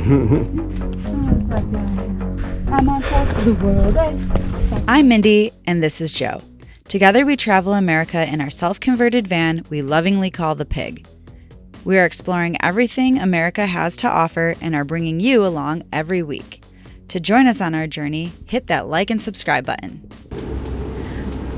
I'm on top of the world. I'm Mindy, and this is Joe. Together we travel America in our self-converted van we lovingly call the Pig. We are exploring everything America has to offer and are bringing you along every week. To join us on our journey, hit that like and subscribe button.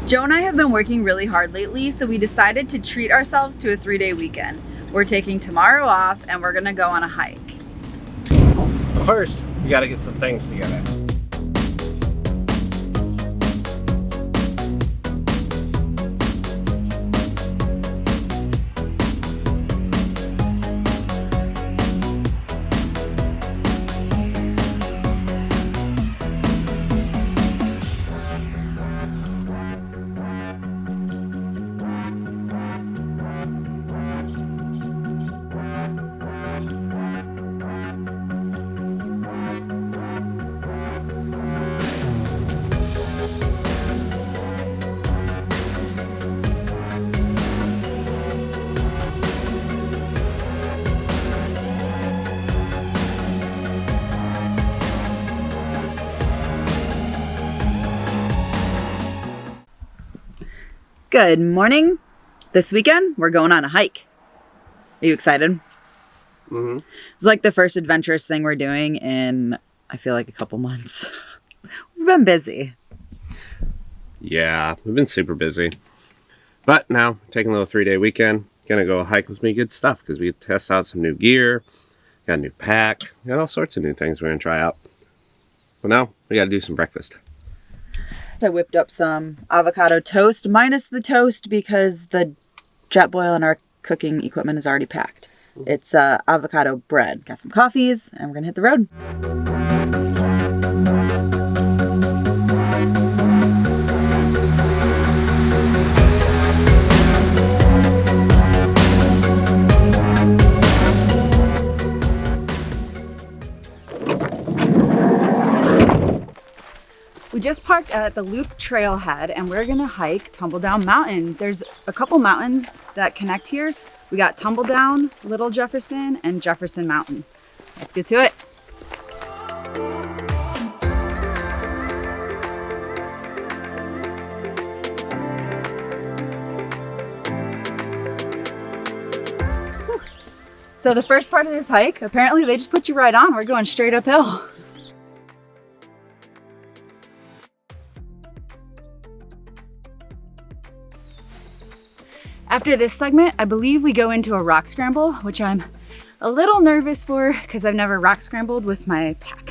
Joe and I have been working really hard lately, so we decided to treat ourselves to a 3-day weekend. We're taking tomorrow off and we're gonna go on a hike. But first, we gotta get some things together. Good morning. This weekend, we're going on a hike. Are you excited? Mm-hmm. It's like the first adventurous thing we're doing in, I feel like, a couple months. We've been busy. Yeah, we've been super busy. But now, taking a little 3-day weekend, gonna go hike with me good stuff because we test out some new gear, got a new pack, got all sorts of new things we're gonna try out. But now, we gotta do some breakfast. I whipped up some avocado toast, minus the toast because the jet boil and our cooking equipment is already packed. It's avocado bread. Got some coffees, and we're gonna hit the road. We just parked at the Loop trailhead and we're gonna hike Tumbledown Mountain. There's a couple mountains that connect here. We got Tumbledown, Little Jefferson, and Jefferson Mountain. Let's get to it. Whew. So the first part of this hike, apparently they just put you right on. We're going straight uphill. After this segment, I believe we go into a rock scramble, which I'm a little nervous for because I've never rock scrambled with my pack.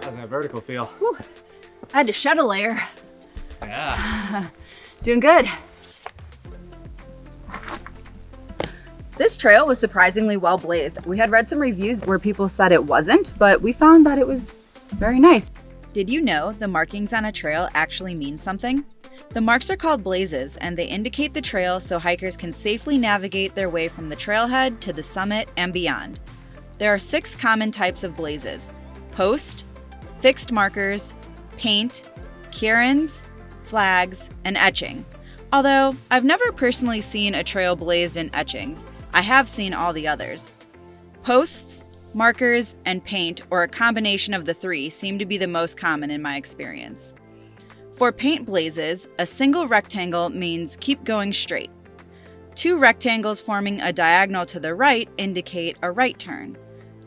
How's that vertical feel? Whew. I had to shed a layer. Yeah. Doing good. This trail was surprisingly well blazed. We had read some reviews where people said it wasn't, but we found that it was very nice. Did you know the markings on a trail actually mean something? The marks are called blazes, and they indicate the trail so hikers can safely navigate their way from the trailhead to the summit and beyond. There are 6 common types of blazes: post, fixed markers, paint, cairns, flags, and etching. Although I've never personally seen a trail blazed in etchings, I have seen all the others. Posts, markers, and paint, or a combination of the 3, seem to be the most common in my experience. For paint blazes, a single rectangle means keep going straight. 2 rectangles forming a diagonal to the right indicate a right turn.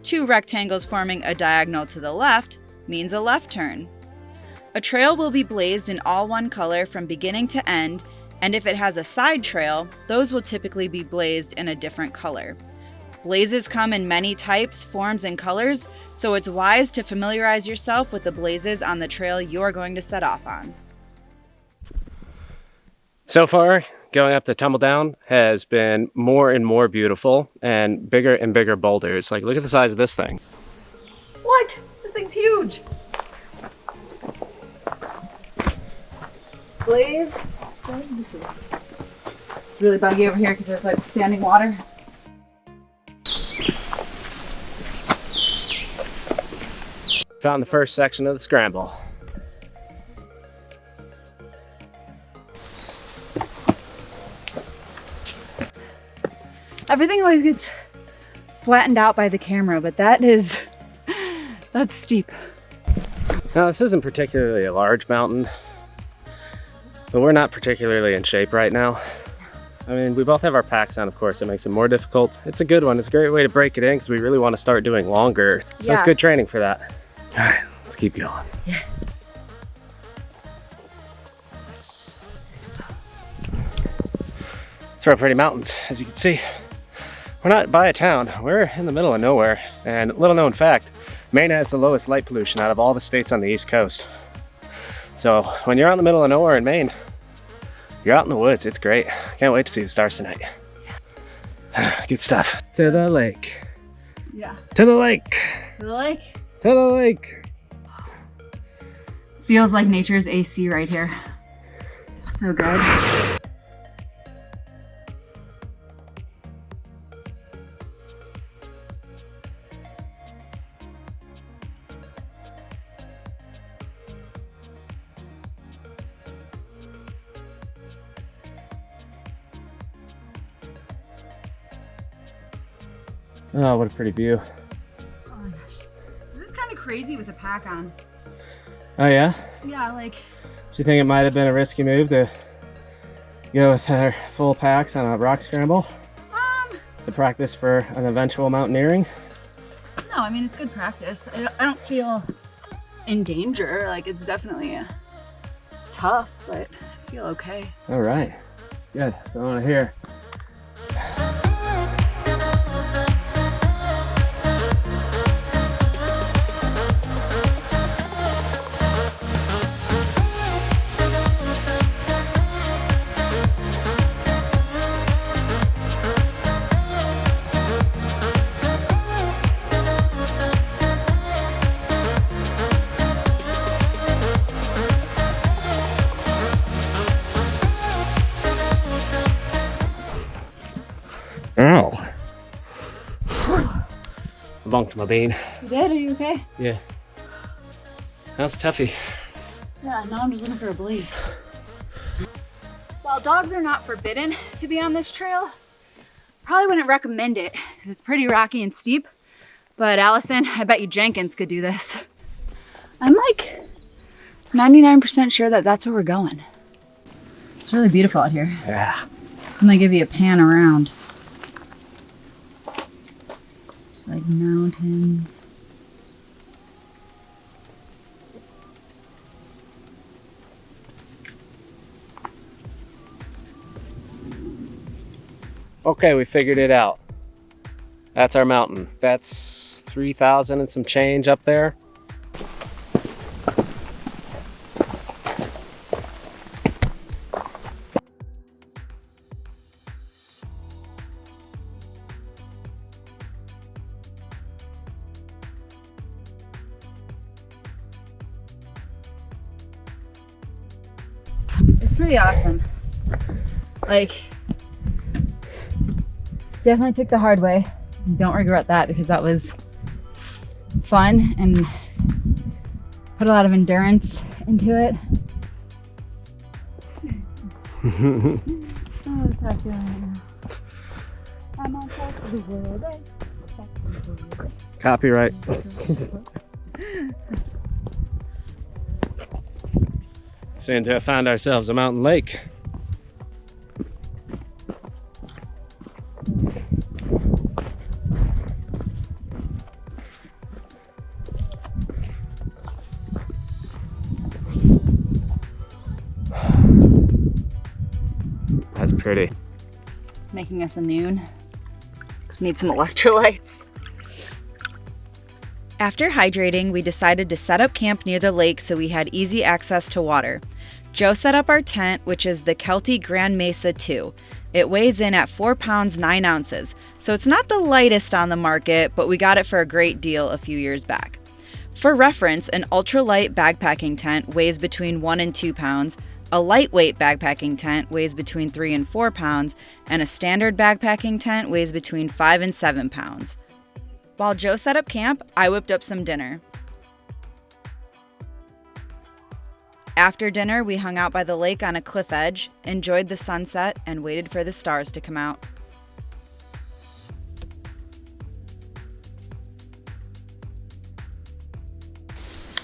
2 rectangles forming a diagonal to the left means a left turn. A trail will be blazed in all one color from beginning to end, and if it has a side trail, those will typically be blazed in a different color. Blazes come in many types, forms, and colors, so it's wise to familiarize yourself with the blazes on the trail you're going to set off on. So far, going up the Tumbledown has been more and more beautiful and bigger boulders. Like, look at the size of this thing. What? This thing's huge. Blaze. It's really buggy over here because there's like standing water. Found the first section of the Scramble. Everything always gets flattened out by the camera, but that's steep. Now, this isn't particularly a large mountain, but we're not particularly in shape right now. I mean, we both have our packs on, of course. It makes it more difficult. It's a good one. It's a great way to break it in because we really want to start doing longer. So it's good training for that. All right, let's keep going. Yeah. These are pretty mountains, as you can see. We're not by a town. We're in the middle of nowhere. And little known fact, Maine has the lowest light pollution out of all the states on the East Coast. So when you're out in the middle of nowhere in Maine, you're out in the woods. It's great. Can't wait to see the stars tonight. Good stuff. To the lake. Yeah. To the lake. To the lake. To the lake. Feels like nature's AC right here. So good. Oh, what a pretty view. Oh my gosh. This is kind of crazy with a pack on. Oh yeah? Yeah, like... Do you think it might have been a risky move to go with our full packs on a rock scramble? To practice for an eventual mountaineering? No, I mean, it's good practice. I don't feel in danger. Like, it's definitely tough, but I feel okay. All right, good. So I want to hear. Ow. I bunked my bean. You did? Are you okay? Yeah. That's toughy. Yeah, now I'm just looking for a blaze. While dogs are not forbidden to be on this trail, probably wouldn't recommend it. It's pretty rocky and steep. But Allison, I bet you Jenkins could do this. I'm like 99% sure that that's where we're going. It's really beautiful out here. Yeah. I'm gonna give you a pan around. Just like mountains. Okay, we figured it out. That's our mountain. That's 3,000 and some change up there. It's pretty awesome. Like, definitely took the hard way. Don't regret that because that was fun and put a lot of endurance into it. Oh, what's that doing right now? I'm on top of the world. Copyright. Seem to have found ourselves a mountain lake. That's pretty. Making us a noon. We need some electrolytes. After hydrating, we decided to set up camp near the lake so we had easy access to water. Joe set up our tent, which is the Kelty Grand Mesa 2. It weighs in at 4 pounds 9 ounces, so it's not the lightest on the market, but we got it for a great deal a few years back. For reference, an ultralight backpacking tent weighs between 1 and 2 pounds, a lightweight backpacking tent weighs between 3 and 4 pounds, and a standard backpacking tent weighs between 5 and 7 pounds. While Joe set up camp, I whipped up some dinner. After dinner, we hung out by the lake on a cliff edge, enjoyed the sunset, and waited for the stars to come out.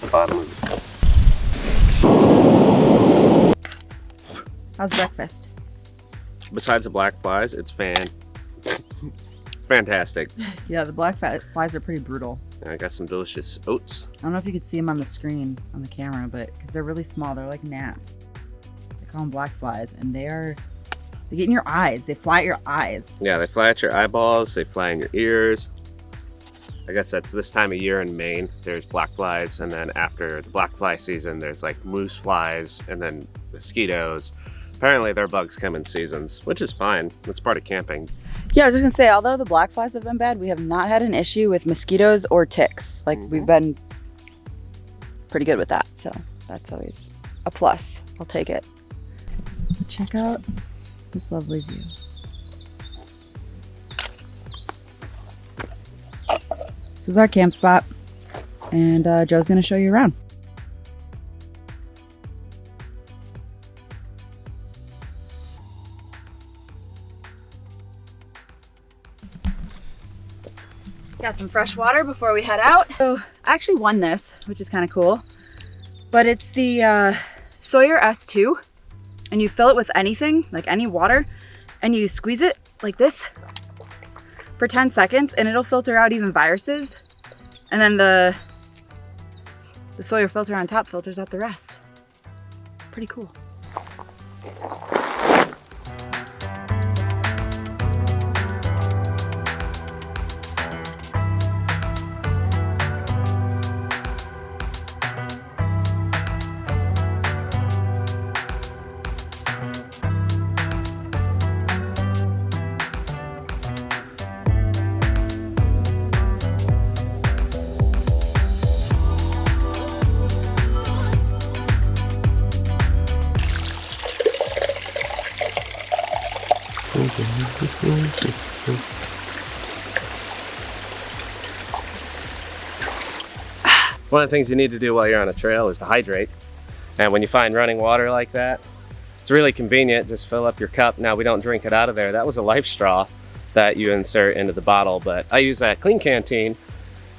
The bottom of How's breakfast? Besides the black flies, it's fantastic. Yeah, the black flies are pretty brutal. I got some delicious oats. I don't know if you could see them on the screen, on the camera, but because they're really small, they're like gnats. They call them black flies, and they get in your eyes. They fly at your eyes. Yeah, they fly at your eyeballs, they fly in your ears. I guess that's this time of year in Maine. There's black flies, and then after the black fly season, there's like moose flies, and then mosquitoes. Apparently their bugs come in seasons, which is fine. It's part of camping. Yeah, I was just gonna say, although the black flies have been bad, we have not had an issue with mosquitoes or ticks. Like, we've been pretty good with that, so that's always a plus. I'll take it. Check out this lovely view. This is our camp spot, and Joe's gonna show you around. Got some fresh water before we head out. So I actually won this, which is kind of cool. But it's the Sawyer S2, and you fill it with anything, like any water, and you squeeze it like this for 10 seconds, and it'll filter out even viruses. And then the Sawyer filter on top filters out the rest. It's pretty cool. One of the things you need to do while you're on a trail is to hydrate. And when you find running water like that, it's really convenient. Just fill up your cup. Now, we don't drink it out of there. That was a life straw that you insert into the bottle, but I use that clean canteen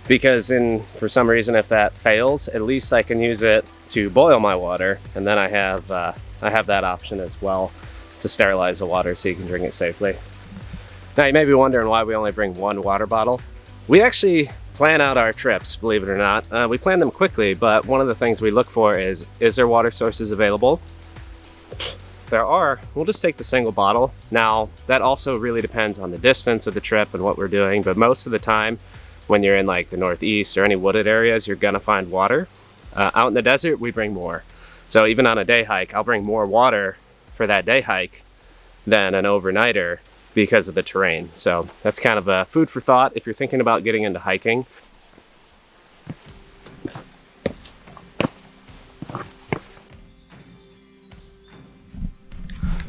because for some reason, if that fails, at least I can use it to boil my water. And then I have that option as well to sterilize the water so you can drink it safely. Now, you may be wondering why we only bring one water bottle. We actually plan out our trips, believe it or not. We plan them quickly, but one of the things we look for is there water sources available? If there are, we'll just take the single bottle. Now, that also really depends on the distance of the trip and what we're doing, but most of the time, when you're in like the Northeast or any wooded areas, you're gonna find water. Out in the desert, we bring more. So even on a day hike, I'll bring more water for that day hike than an overnighter because of the terrain. So that's kind of a food for thought if you're thinking about getting into hiking.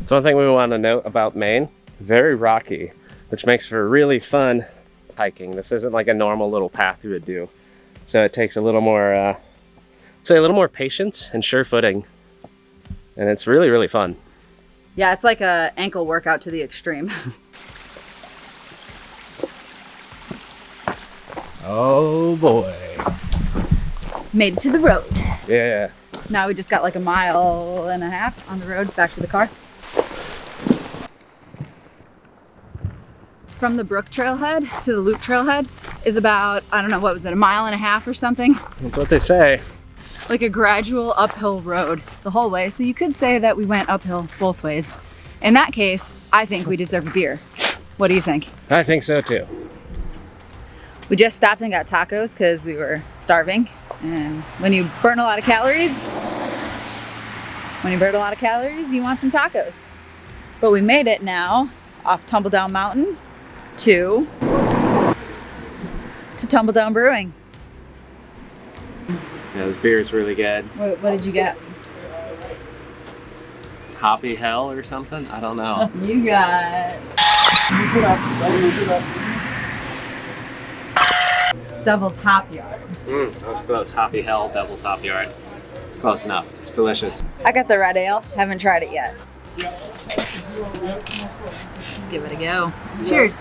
So one thing we want to note about Maine, very rocky, which makes for really fun hiking. This isn't like a normal little path you would do. So it takes a little more, say a little more patience and sure footing. And it's really, really fun. Yeah, it's like a ankle workout to the extreme. Oh boy. Made it to the road. Yeah. Now we just got like a mile and a half on the road back to the car. From the brook trailhead to the loop trailhead is about, I don't know, what was it, a mile and a half or something? That's what they say. Like a gradual uphill road the whole way. So you could say that we went uphill both ways. In that case, I think we deserve a beer. What do you think? I think so too. We just stopped and got tacos because we were starving. And when you burn a lot of calories, you want some tacos. But we made it now off Tumbledown Mountain to Tumbledown Brewing. Yeah, this beer is really good. What did you get? Hoppy Hell or something? I don't know. You got Devil's Hop Yard. That was close. Hoppy Hell, Devil's Hop Yard. It's close enough. It's delicious. I got the red ale. Haven't tried it yet. Let's give it a go. Cheers.